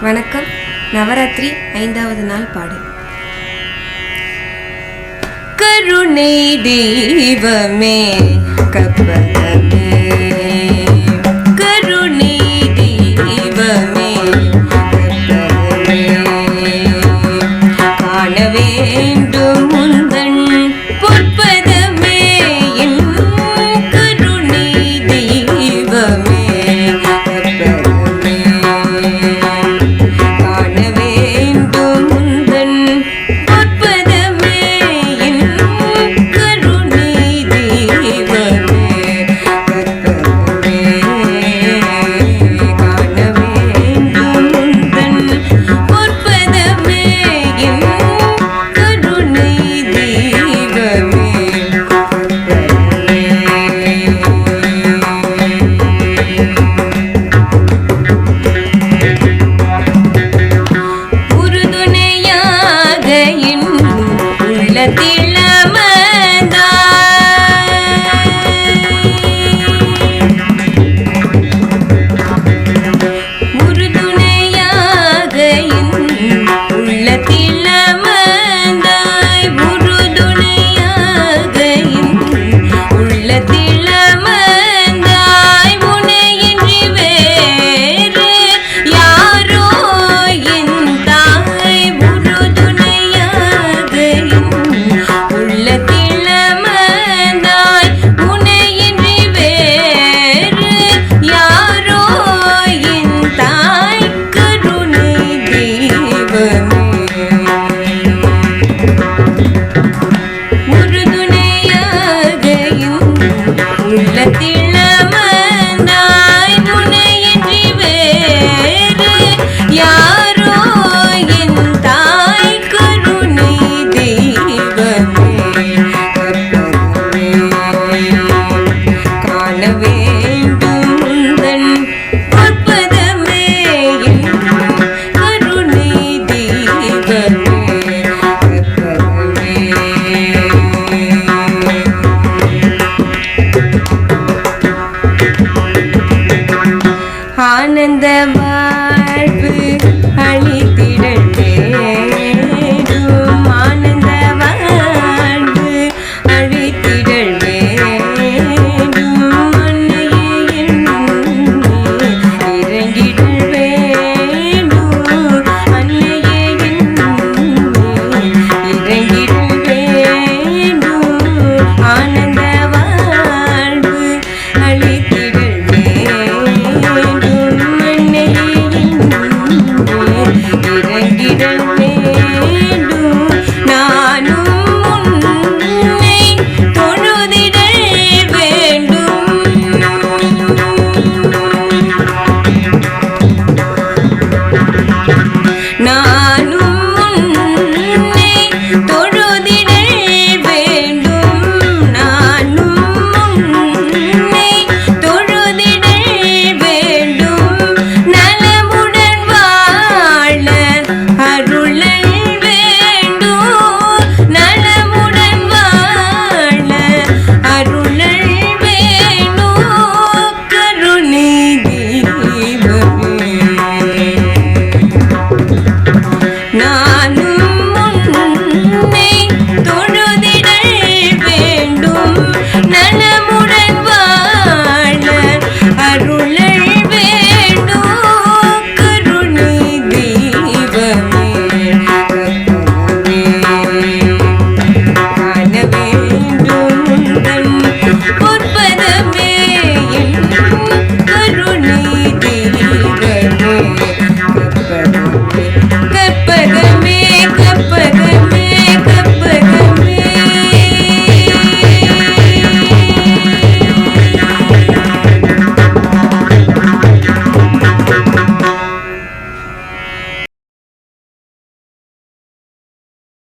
வணக்கம். நவராத்திரி 5வது நாள் பாடல். கருணை தெய்வமே கற்பகமே, கருணை தெய்வமே கற்பகமே, காண வேண்டும் முந்தன் பொற்பதமே, என் கருணை தெய்வமே கற்பகமே, காண வேண்டும் முந்தன் பொற்பதமே, என் கருணை தெய்வமே கற்பகமே, காண வேண்டும் முந்தன் பொற்பதமே, என் கருணை தெய்வமே உறுதுணையாக என் உள்ளத்தில் உறுதுணையாக என் உள்ளத்தில் அமர்ந்தாய், உறுதுணையாக என் உள்ளத்தில் அமர்ந்தாய், உனையின்றி வேறு யாரோ என் தாய், உறுதுணையாக என் உள்ளத்தில் அமர்ந்தாய், உனையின்றி வேறு யாரோ என் தாய், கருணை தெய்வமே உறுதுணையாக என் உள்ளத்தில் அமர்ந்தாய், உனையின்றி வேறு யாரோ